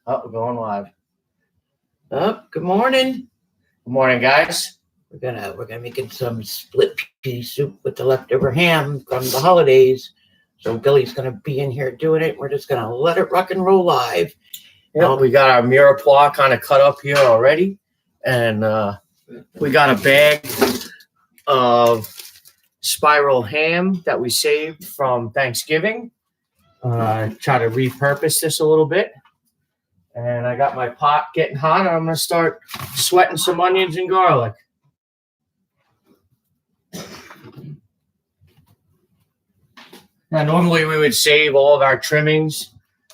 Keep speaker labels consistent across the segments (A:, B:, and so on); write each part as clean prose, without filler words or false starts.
A: Oh, we're going live.
B: Oh, good morning.
A: Good morning, guys.
B: We're gonna make some split pea soup with the leftover ham from the holidays. So Billy's gonna be in here doing it. We're just gonna let it rock and roll live.
A: Yep, we got our mirepoix kind of cut up here already, and we got a bag of spiral ham that we saved from Thanksgiving. Try to repurpose this a little bit. And I got my pot getting hot, and I'm going to start sweating some onions and garlic. Now, normally we would save all of our trimmings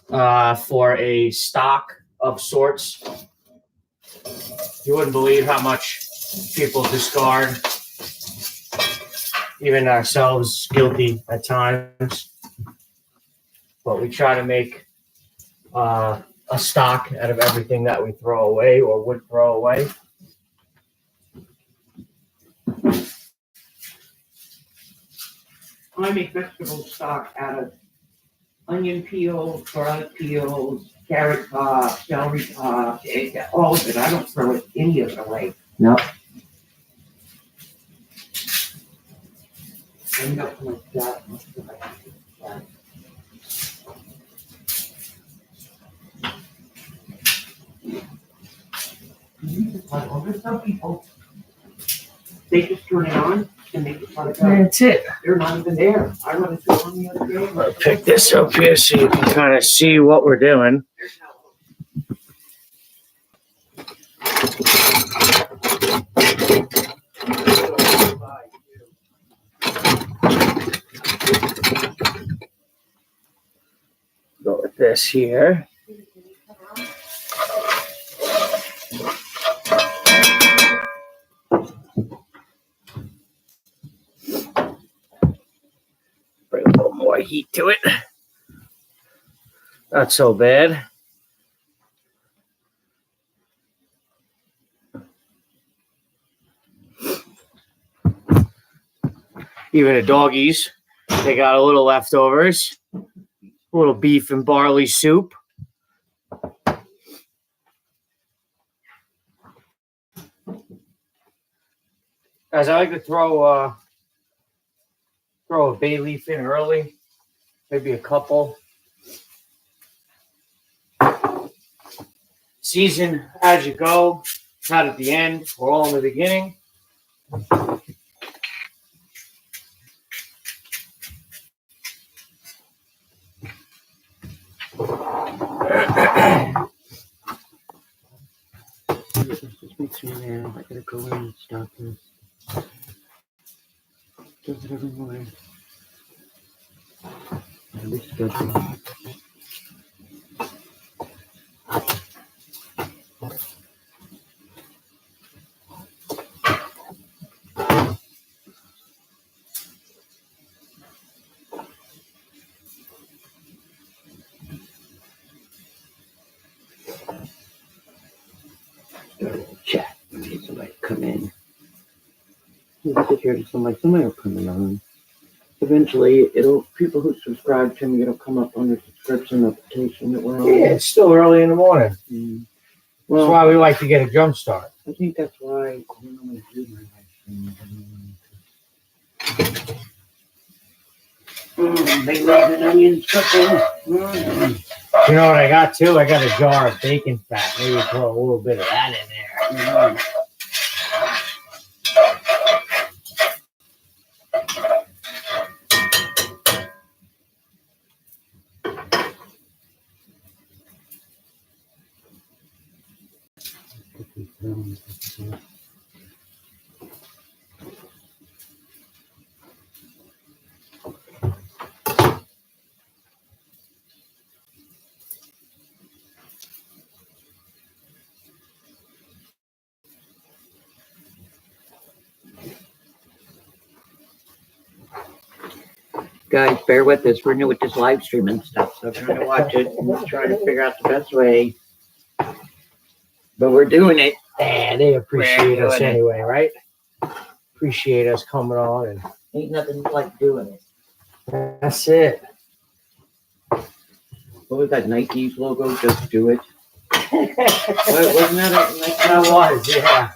A: for a stock of sorts. You wouldn't believe how much people discard, even ourselves guilty at times. But we try to make a stock out of everything that we throw away or would throw away.
B: I make vegetable stock out of onion peels, garlic peels, carrot tops, celery tops, all of it. I don't throw any of it away.
A: No.
B: End up like that. Some people, they just turn it on and they just let it go.
A: That's it.
B: They're not even there. I run into one the other day.
A: I'll pick this up here so you can kind of see what we're doing. Go with this here. Bring a little more heat to it. Not so bad. Even the doggies, they got a little leftovers. A little beef and barley soup. Guys, I like to throw a bay leaf in early, maybe a couple. Season as you go, not at the end. We're all in the beginning.
B: Just mix me now. I gotta go in and stop this. Does it every morning. Reschedule. Chat. Need somebody to come in. You sit here to somebody will come in on. Eventually, people who subscribe to me, it'll come up on their subscription notification that we're on.
A: Yeah, it's still early in the morning.
B: Well,
A: that's why we like to get a jump start.
B: I think that's why I don't normally do my live stream. They love an onions cooking.
A: You know what I got too? I got a jar of bacon fat. Maybe throw a little bit of that in there.
B: Guys, bear with us. We're new with this live stream and stuff, so trying to watch it and trying to figure out the best way. But we're doing it.
A: Yeah, they appreciate us anyway, right? Appreciate us coming on, and
B: ain't nothing like doing it.
A: That's it.
B: What was that Nike's logo? Just do it. Wasn't that a nice
A: That was, yeah.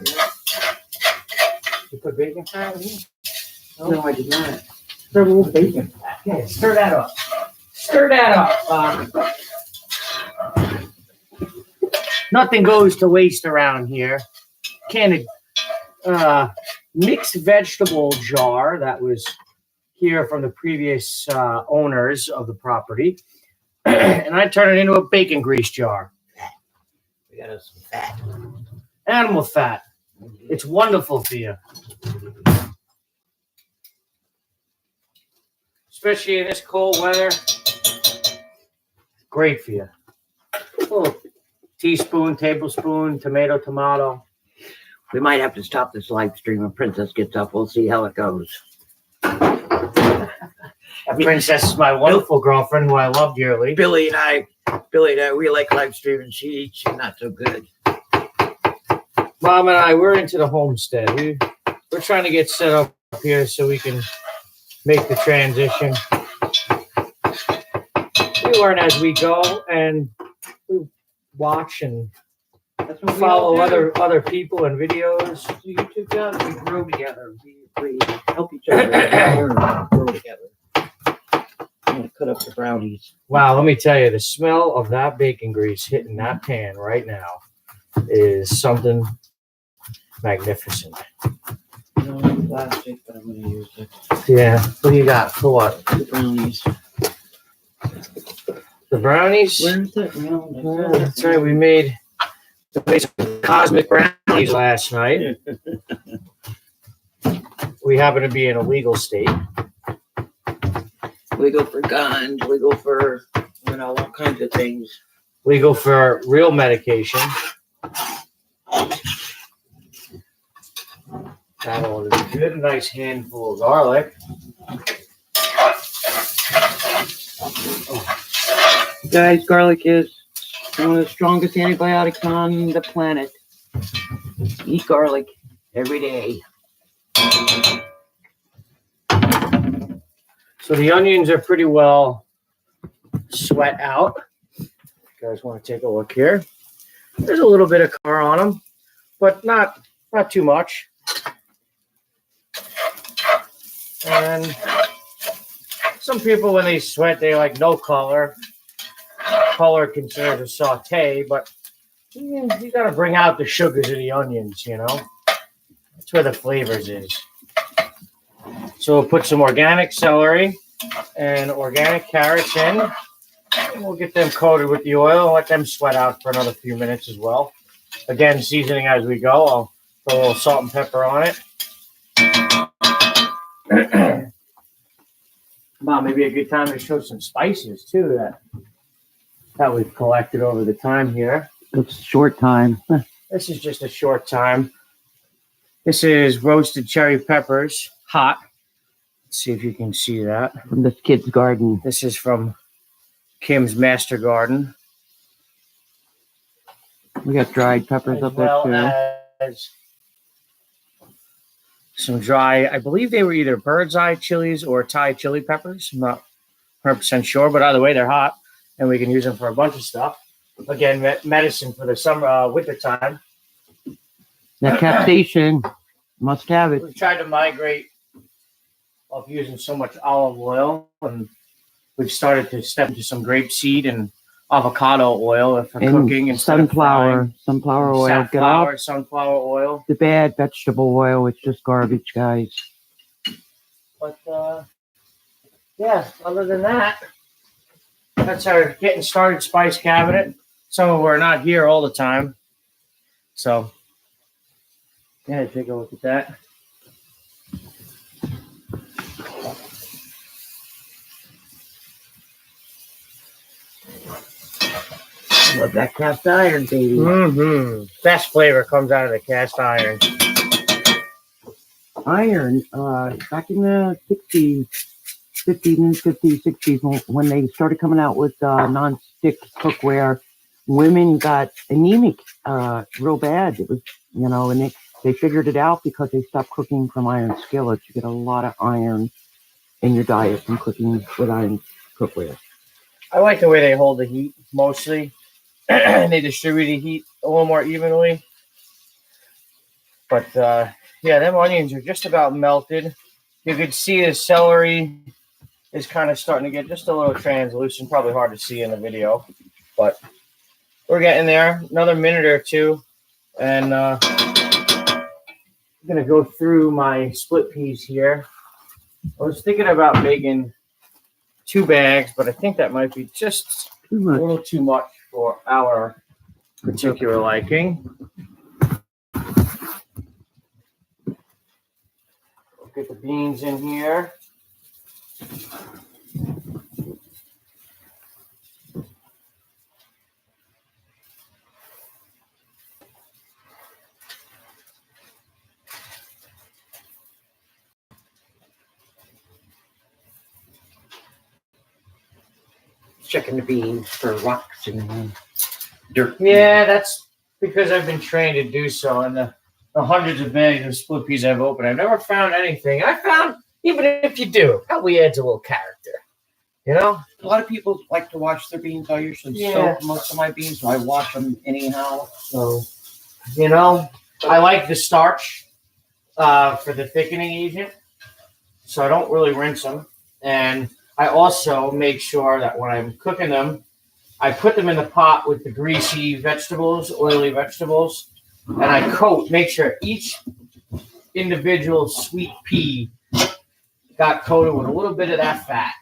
A: You put bacon fat in here?
B: No, I did not. Throw a little bacon.
A: Okay, stir that up. Stir that up. Nothing goes to waste around here. Can of mixed vegetable jar that was here from the previous owners of the property. And I turn it into a bacon grease jar.
B: We got us some fat.
A: Animal fat. It's wonderful for you. Especially in this cold weather. Great for you. Oh, teaspoon, tablespoon, tomato.
B: We might have to stop this live stream when Princess gets up. We'll see how it goes.
A: Princess is my wonderful girlfriend who I love dearly.
B: Billy and I, we like live streaming. She's not so good.
A: Mom and I, we're into the homestead. We're trying to get set up here so we can make the transition. We learn as we go, and we watch and follow other people and videos.
B: So YouTube does. We grow together. We help each other learn and grow together. I'm gonna cut up the brownies.
A: Wow, let me tell you, the smell of that bacon grease hitting that pan right now is something magnificent.
B: No plastic, but I'm gonna use it.
A: Yeah. What do you got for what?
B: The brownies.
A: The brownies?
B: Where's that round?
A: Yeah, that's right. We made some cosmic brownies last night. We happen to be in a legal state.
B: We go for guns. We go for, all kinds of things.
A: Legal for real medication. That'll be good. A nice handful of garlic.
B: Guys, garlic is one of the strongest antibiotics on the planet. Eat garlic every day.
A: So the onions are pretty well sweat out. You guys want to take a look here? There's a little bit of color on them, but not too much. And some people, when they sweat, they like no color. Color considered a saute, but you got to bring out the sugars of the onions, That's where the flavors is. So we'll put some organic celery and organic carrots in. And we'll get them coated with the oil and let them sweat out for another few minutes as well. Again, seasoning as we go. I'll throw a little salt and pepper on it. Wow, maybe a good time to show some spices too that we've collected over the time here.
B: It's a short time.
A: This is just a short time. This is roasted cherry peppers, hot. Let's see if you can see that.
B: From this kid's garden.
A: This is from Kim's master garden.
B: We got dried peppers up there too.
A: As some dry, I believe they were either bird's eye chilies or Thai chili peppers. I'm not 100% sure, but either way, they're hot, and we can use them for a bunch of stuff. Again, medicine for the summer, winter time.
B: That capsaicin, must have it.
A: We've tried to migrate off using so much olive oil, and we've started to step into some grapeseed and avocado oil for cooking and
B: sunflower oil.
A: Safflower, sunflower oil.
B: The bad vegetable oil, it's just garbage, guys.
A: But yeah, other than that, that's our getting started spice cabinet. Some of we're not here all the time, so yeah, take a look at that.
B: Love that cast iron, baby.
A: Mm-hmm. Best flavor comes out of the cast iron.
B: Iron, back in the 60s, 60s, when they started coming out with non-stick cookware, women got anemic real bad. It was, and they figured it out because they stopped cooking from iron skillets. You get a lot of iron in your diet from cooking with iron cookware.
A: I like the way they hold the heat, mostly. and they distribute the heat a little more evenly. But yeah, them onions are just about melted. You can see the celery is kind of starting to get just a little translucent. Probably hard to see in the video, but we're getting there. Another minute or two, and I'm gonna go through my split peas here. I was thinking about making 2 bags, but I think that might be just a little too much for our particular liking. Get the beans in here.
B: Checking the beans for rocks and dirt.
A: Yeah, that's because I've been trained to do so. And the hundreds of bags of split peas I've opened, I've never found anything. I found, even if you do, it probably adds a little character. You know?
B: A lot of people like to wash their beans. I usually soak most of my beans, so I wash them anyhow.
A: So, you know, I like the starch for the thickening agent. So I don't really rinse them. And I also make sure that when I'm cooking them, I put them in the pot with the greasy vegetables, oily vegetables, and I make sure each individual sweet pea got coated with a little bit of that fat.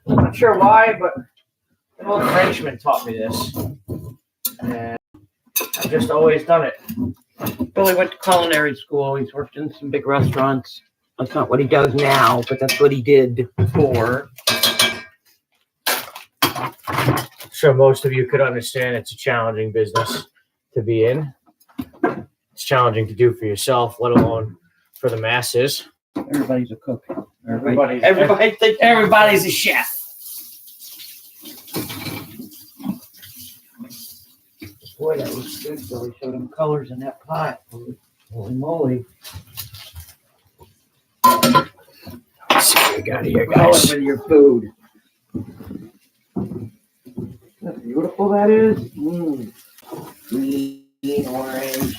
A: I'm not sure why, but an old Frenchman taught me this. And I've just always done it.
B: Billy went to culinary school. He's worked in some big restaurants. That's not what he does now, but that's what he did before.
A: I'm sure most of you could understand it's a challenging business to be in. It's challenging to do for yourself, let alone for the masses.
B: Everybody's a cook.
A: Everybody thinks everybody's a chef.
B: Boy, that was good. Billy showed him colors in that pot. Holy moly.
A: Let's see what we got here,
B: Color
A: guys.
B: with your food. How beautiful that is. Green, orange.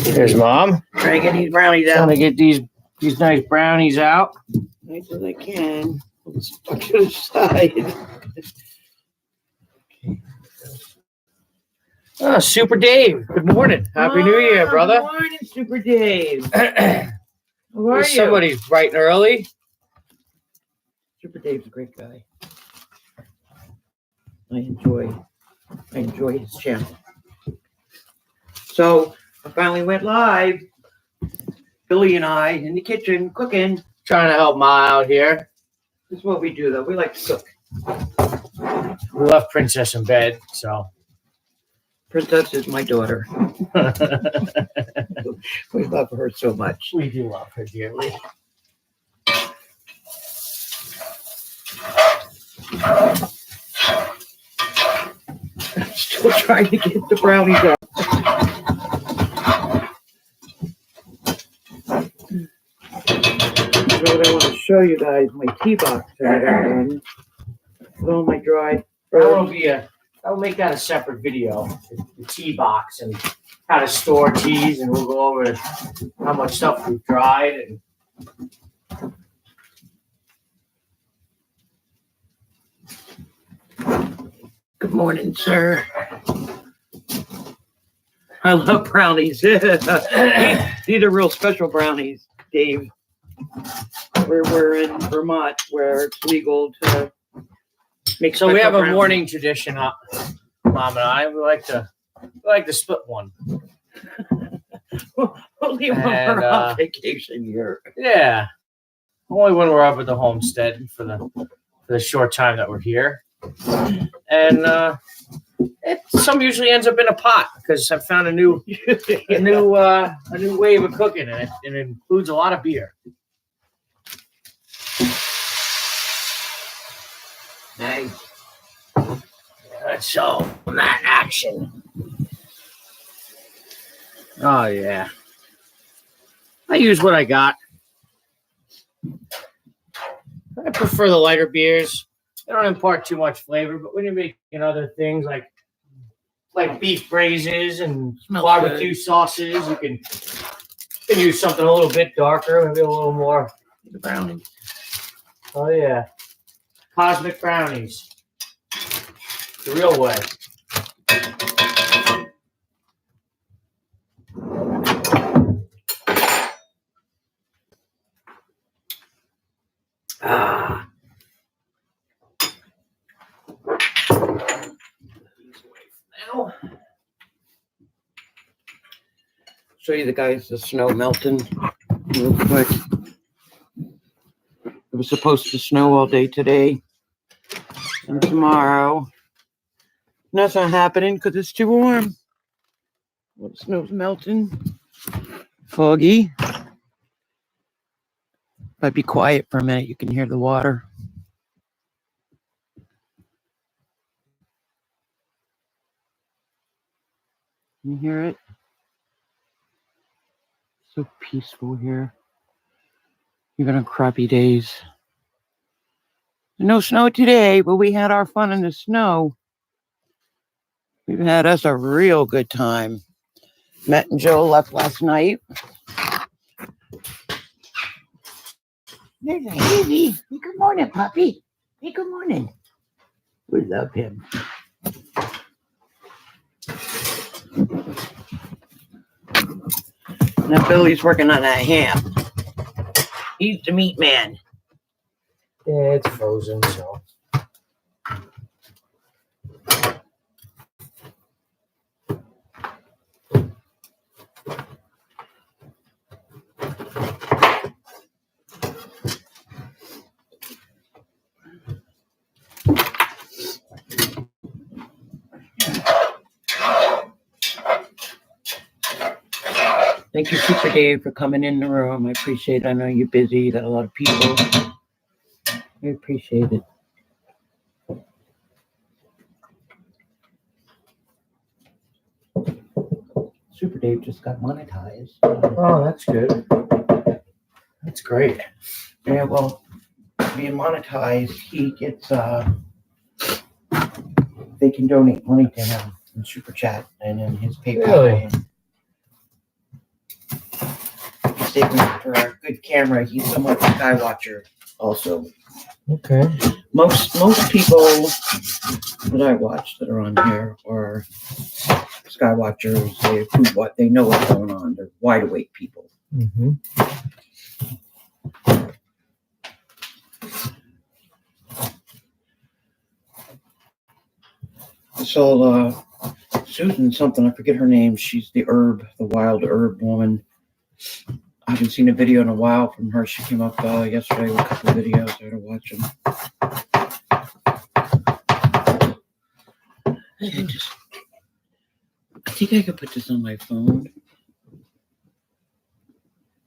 A: Here's Mom.
B: Trying to get these brownies
A: Trying
B: out.
A: to get these nice brownies out.
B: Nice as I can. Let's put to the side.
A: Oh, Super Dave. Good morning. Happy New Year, brother.
B: Good morning, Super Dave. How are you?
A: Somebody's bright and early.
B: Super Dave's a great guy. I enjoy his channel. So I finally went live. Billy and I in the kitchen cooking.
A: Trying to help Ma out here.
B: This is what we do, though. We like to cook.
A: We left Princess in bed, so.
B: Princess is my daughter. We love her so much.
A: We do love her dearly.
B: Still trying to get the brownies out. What I want to show you guys, my tea box that I got done. With all my dried herbs.
A: I'll make that a separate video. The tea box and how to store teas, and we'll go over how much stuff we've dried and.
B: Good morning, sir. I love brownies. These are real special brownies, Dave. We're in Vermont where it's legal to make.
A: So we have a
B: brownies.
A: morning tradition, Mom and I. We like to split one.
B: Only when
A: And,
B: we're on vacation here.
A: Yeah, only when we're up at the homestead for the short time that we're here. And some usually ends up in a pot because I've found a new way of cooking, and it includes a lot of beer.
B: Nice.
A: Let's show that action. Oh yeah. use what I got. I prefer the lighter beers. They don't impart too much flavor, but when you're making other things like beef braises and
B: Smells
A: barbecue
B: good.
A: sauces, you can use something a little bit darker, maybe a little more.
B: The brownies.
A: Oh yeah, cosmic brownies, the real way.
B: Ah.
A: Now,
B: Show you the guys the snow melting real quick. It was supposed to snow all day today and tomorrow. Nothing happening because it's too warm. Well, the snow's melting. Foggy. If I be quiet for a minute, you can hear the water. Can you hear it? So peaceful here. Even on crappy days. No snow today, but we had our fun in the snow. We've had us a real good time. Matt and Joe left last night. There's a baby. Hey, good morning, puppy. Hey, good morning. We love him. Now Billy's working on that ham. He's the meat man.
A: yeah, it's frozen, so.
B: Thank you, Super Dave, for coming in the room. I appreciate it. I know you're busy. You got a lot of people. I appreciate it. Super Dave just got monetized.
A: Oh, that's good. That's great.
B: Yeah, well, being monetized, he gets, they can donate money to him in Super Chat and in his PayPal.
A: Really?
B: He's saving for a good camera. He's somewhat a sky watcher also.
A: Okay.
B: Most people that I watch that are on here are sky watchers. They know what's going on. They're wide awake people.
A: Mm-hmm.
B: I saw Susan something. I forget her name. She's the wild herb woman. I haven't seen a video in a while from her. She came up yesterday with a couple of videos. I had to watch them. I think I could put this on my phone.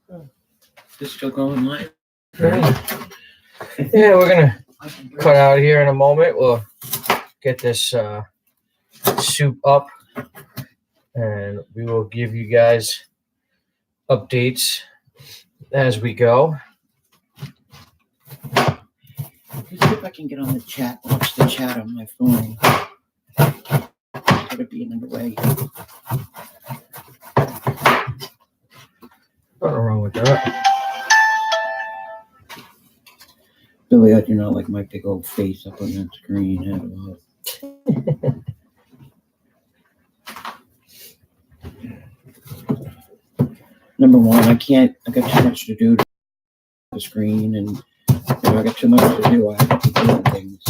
B: Is this still going live?
A: Yeah, we're gonna cut out here in a moment. We'll get this soup up, and we will give you guys updates as we go.
B: Let's see if I can get on the chat. Watch the chat on my phone. Gotta be in the way.
A: Nothing wrong with that.
B: Billy, I do not like my big old face up on that screen at all. Number one, I got too much to do to the screen, and I got too much to do. I have to be doing things.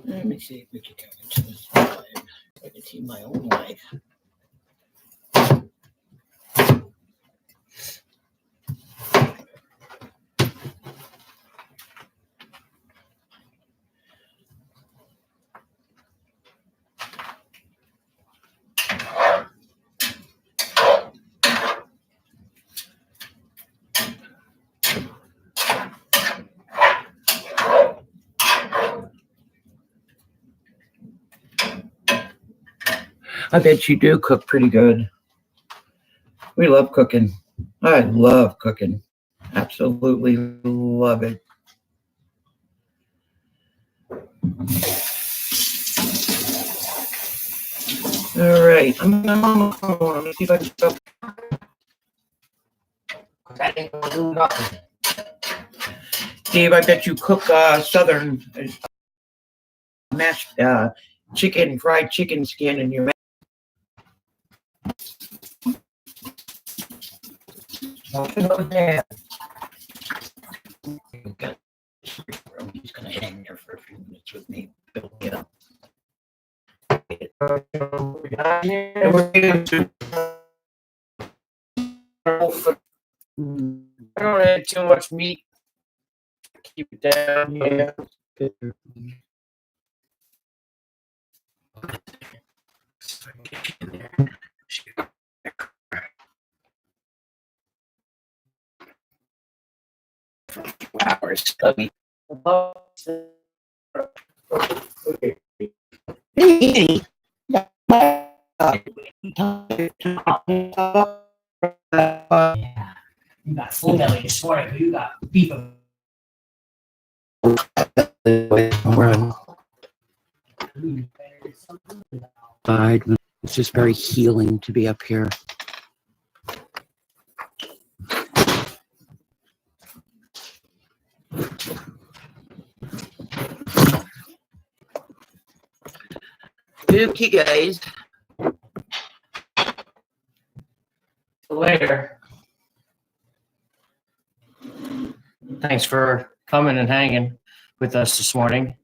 B: Let me see if we can go into this live. I can see my own life. I bet you do cook pretty good. We love cooking. I love cooking. Absolutely love it. All right, I'm gonna let me see if I can stop.
A: That ain't gonna do nothing.
B: Dave, I bet you cook southern mashed chicken, fried chicken skin in your He's gonna hang there for a few minutes with me. Building it up. And we're going to
A: I don't add too much meat. Keep it down here.
B: hours. Stubby.
A: You got full belly this morning. You got beef.
B: It's just very healing to be up here. Okay, guys.
A: Later. Thanks for coming and hanging with us this morning.